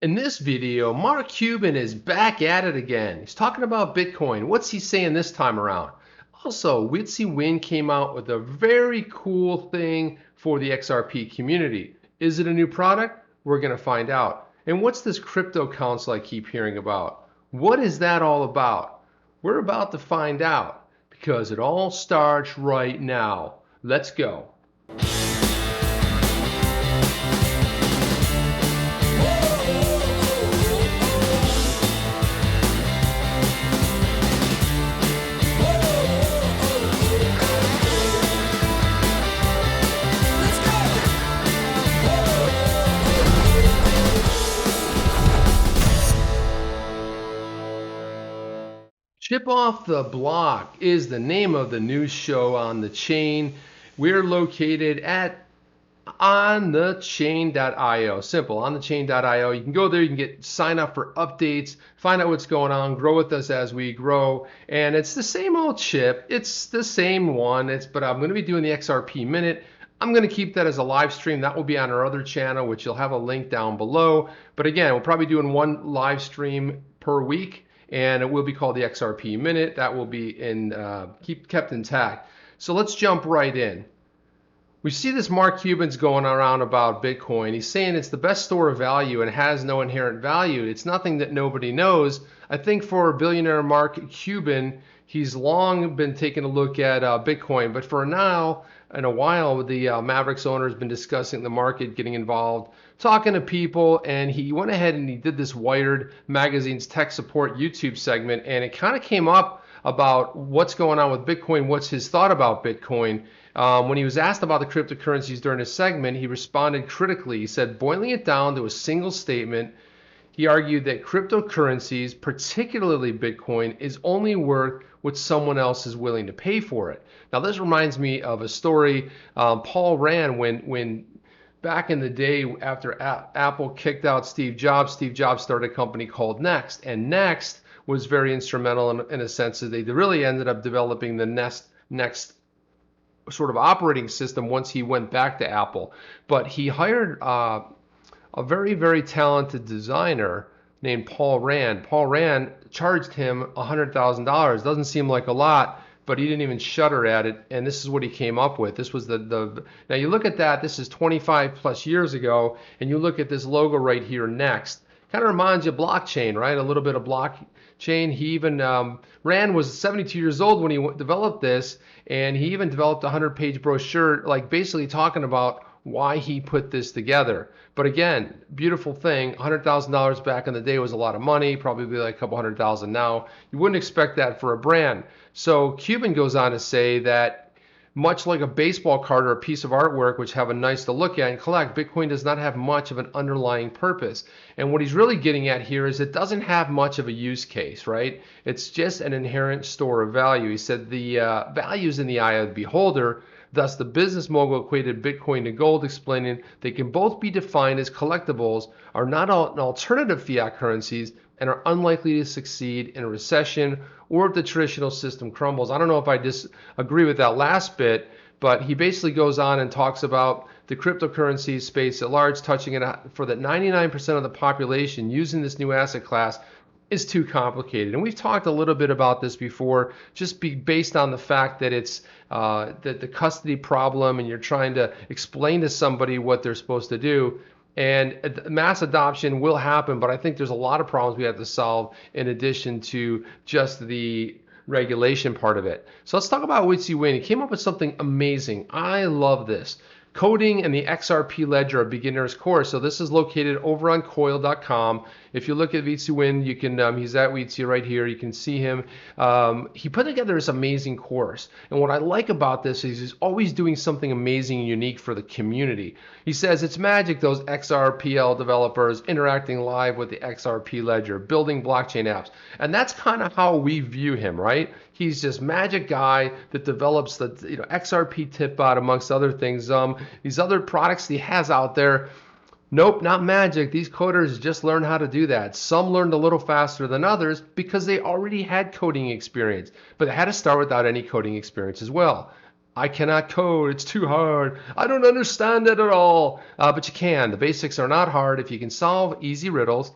In this video, Mark Cuban is back at it again. He's talking about Bitcoin. What's he saying this time around? Also, Wietse Wind came out with a very cool thing for the XRP community. Is it a new product? We're going to find out. And what's this crypto council I keep hearing about? What is that all about? We're about to find out because it all starts right now. Let's go. Chip Off the Block is the name of the news show on the chain. We're located at onthechain.io. Simple, onthechain.io. You can go there, you can sign up for updates, find out what's going on, grow with us as we grow. And it's the same old Chip. It's the same one. But I'm going to be doing the XRP Minute. I'm going to keep that as a live stream. That will be on our other channel, which you'll have a link down below. But again, we'll probably be doing one live stream per week, and it will be called the XRP Minute. That will be kept intact. So let's jump right in. We see this Mark Cuban's going around about Bitcoin. He's saying it's the best store of value and has no inherent value. It's nothing that nobody knows. I think for billionaire Mark Cuban, he's long been taking a look at Bitcoin, but for now, in a while, the Mavericks owner has been discussing the market, getting involved, talking to people, and he went ahead and he did this Wired Magazine's tech support YouTube segment, and it kind of came up about what's going on with Bitcoin, what's his thought about Bitcoin. When he was asked about the cryptocurrencies during his segment, he responded critically. He said, boiling it down to a single statement, he argued that cryptocurrencies, particularly Bitcoin, is only worth what someone else is willing to pay for it. Now, this reminds me of a story Paul ran when back in the day after Apple kicked out Steve Jobs started a company called Next. And Next was very instrumental in a sense that they really ended up developing the Next sort of operating system once he went back to Apple. But he hired a very, very talented designer named Paul Rand. Paul Rand charged him $100,000. Doesn't seem like a lot, but he didn't even shudder at it, and this is what he came up with. This was now you look at that, this is 25 plus years ago, and you look at this logo right here, Next. Kind of reminds you of blockchain, right? A little bit of blockchain. He even, Rand was 72 years old when he developed this, and he even developed a 100-page brochure, like basically talking about why he put this together. But again, beautiful thing, $100,000 back in the day was a lot of money, probably like a couple $100,000 now. You wouldn't expect that for a brand. So Cuban goes on to say that much like a baseball card or a piece of artwork, which have a nice to look at and collect, Bitcoin does not have much of an underlying purpose. And what he's really getting at here is it doesn't have much of a use case, right? It's just an inherent store of value. He said the value is in the eye of the beholder. Thus, the business mogul equated Bitcoin to gold, explaining they can both be defined as collectibles, are not an alternative fiat currencies, and are unlikely to succeed in a recession or if the traditional system crumbles. I don't know if I disagree with that last bit, but he basically goes on and talks about the cryptocurrency space at large, touching it for that 99% of the population using this new asset class is too complicated. And we've talked a little bit about this before, just based on the fact that it's that the custody problem and you're trying to explain to somebody what they're supposed to do. And mass adoption will happen, but I think there's a lot of problems we have to solve in addition to just the regulation part of it. So let's talk about Wietse Wind. He came up with something amazing. I love this. Coding and the XRP Ledger, a beginner's course. So this is located over on coil.com. If you look at Wietse Wind, you can, he's at Wietse right here. You can see him. He put together this amazing course. And what I like about this is he's always doing something amazing and unique for the community. He says it's magic, those XRPL developers interacting live with the XRP Ledger, building blockchain apps. And that's kind of how we view him, right? He's this magic guy that develops the XRP Tipbot amongst other things. These other products he has out there, nope, not magic. These coders just learned how to do that. Some learned a little faster than others because they already had coding experience, but they had to start without any coding experience as well. I cannot code. It's too hard. I don't understand it at all. But you can. The basics are not hard. If you can solve easy riddles,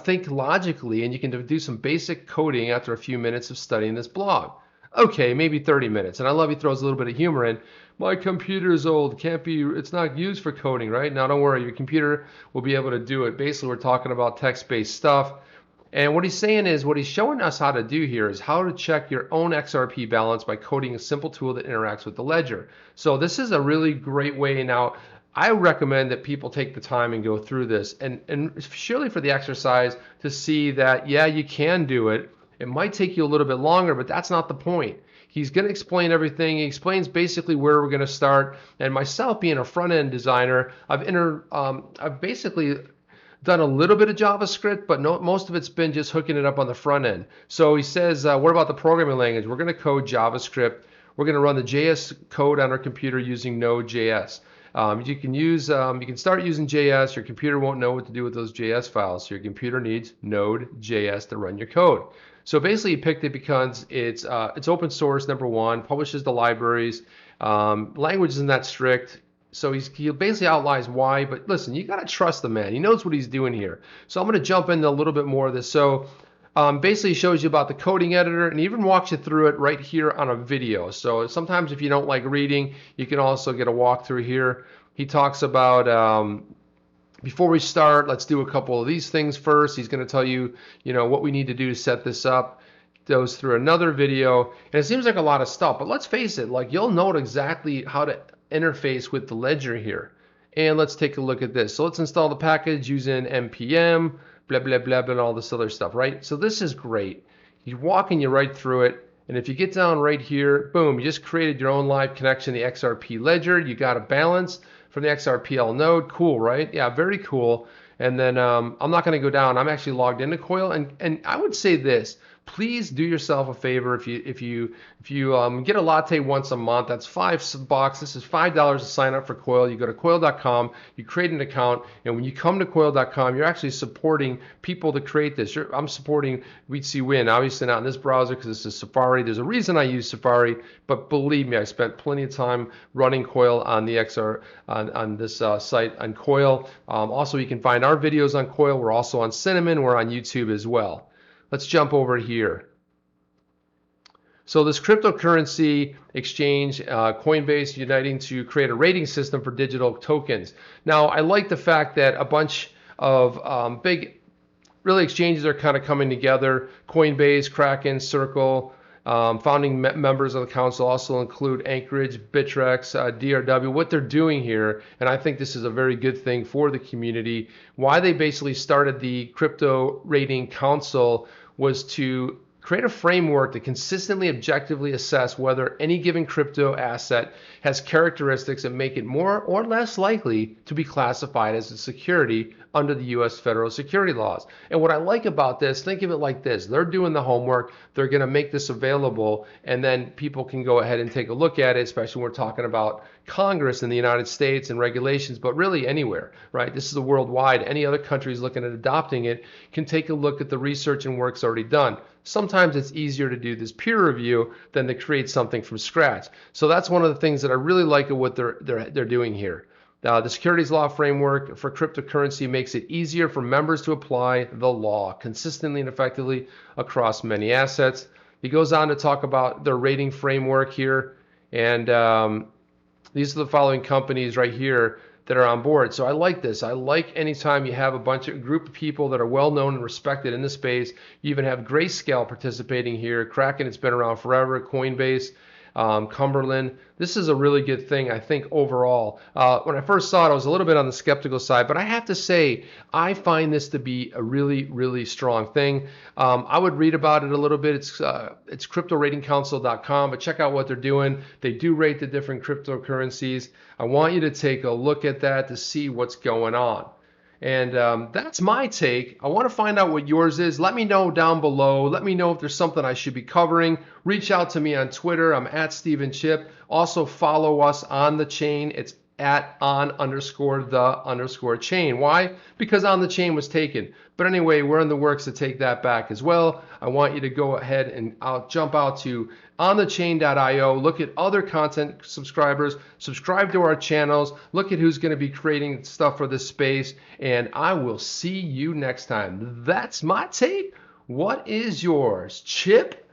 think logically, and you can do some basic coding after a few minutes of studying this blog. Okay, maybe 30 minutes. And I love he throws a little bit of humor in. My computer is old. Can't be. It's not used for coding, right? Now, don't worry. Your computer will be able to do it. Basically, we're talking about text-based stuff. And what he's saying is, what he's showing us how to do here is how to check your own XRP balance by coding a simple tool that interacts with the ledger. So this is a really great way. Now, I recommend that people take the time and go through this, and surely for the exercise to see that, yeah, you can do it. It might take you a little bit longer, but that's not the point. He's going to explain everything. He explains basically where we're going to start. And myself being a front-end designer, I've basically done a little bit of JavaScript, but most of it's been just hooking it up on the front end. So he says, what about the programming language? We're going to code JavaScript. We're going to run the JS code on our computer using Node.js. You can start using JS. Your computer won't know what to do with those JS files. So your computer needs Node.js to run your code. So basically, he picked it because it's open source. Number one, publishes the libraries. Language isn't that strict. So he basically outlines why, but listen, you got to trust the man. He knows what he's doing here. So I'm going to jump into a little bit more of this. So basically shows you about the coding editor and even walks you through it right here on a video. So sometimes if you don't like reading, you can also get a walkthrough here. He talks about before we start, let's do a couple of these things first. He's going to tell you, what we need to do to set this up. Goes through another video, and it seems like a lot of stuff, but let's face it, like you'll know exactly how to interface with the ledger here. And let's take a look at this. So let's install the package using npm, blah, blah, blah, blah, and all this other stuff, right? So this is great. He's walking you right through it. And if you get down right here, boom, you just created your own live connection to the XRP ledger. You got a balance from the XRPL node. Cool, right? Yeah, very cool. And then I'm not going to go down. I'm actually logged into Coil, and I would say this. Please do yourself a favor if you get a latte once a month. That's $5. This is $5 to sign up for Coil. You go to coil.com, you create an account, and when you come to coil.com, you're actually supporting people to create this. I'm supporting Wietse Wind, obviously not in this browser because this is Safari. There's a reason I use Safari, but believe me, I spent plenty of time running Coil on the on this site on Coil. Also, you can find our videos on Coil. We're also on Cinnamon. We're on YouTube as well. Let's jump over here. So this cryptocurrency exchange, Coinbase uniting to create a rating system for digital tokens. Now, I like the fact that a bunch of big exchanges are kind of coming together. Coinbase, Kraken, Circle. Founding members of the council also include Anchorage, Bittrex, DRW, what they're doing here, and I think this is a very good thing for the community. Why they basically started the Crypto Rating Council was to create a framework to consistently, objectively assess whether any given crypto asset has characteristics that make it more or less likely to be classified as a security under the U.S. federal security laws. And what I like about this, think of it like this. They're doing the homework. They're going to make this available, and then people can go ahead and take a look at it, especially when we're talking about Congress in the United States and regulations, but really anywhere, right? This is a worldwide. Any other countries looking at adopting it can take a look at the research and work's already done. Sometimes it's easier to do this peer review than to create something from scratch. So that's one of the things that I really like of what they're doing here. The securities law framework for cryptocurrency makes it easier for members to apply the law consistently and effectively across many assets. He goes on to talk about their rating framework here, and these are the following companies right here that are on board. So I like this. I like anytime you have a group of people that are well known and respected in the space. You even have Grayscale participating here. Kraken, it's been around forever. Coinbase, Cumberland. This is a really good thing, I think, overall. When I first saw it, I was a little bit on the skeptical side, but I have to say, I find this to be a really, really strong thing. I would read about it a little bit. It's cryptoratingcouncil.com, but check out what they're doing. They do rate the different cryptocurrencies. I want you to take a look at that to see what's going on. And that's my take. I want to find out what yours is. Let me know down below. Let me know if there's something I should be covering. Reach out to me on Twitter. I'm at Stephen Chip. Also follow us on the chain. It's at on_the_chain. Why? Because on the chain was taken. But anyway, we're in the works to take that back as well. I want you to go ahead and I'll jump out to onthechain.io, look at other content subscribers, subscribe to our channels, look at who's going to be creating stuff for this space, and I will see you next time. That's my take. What is yours? Chip?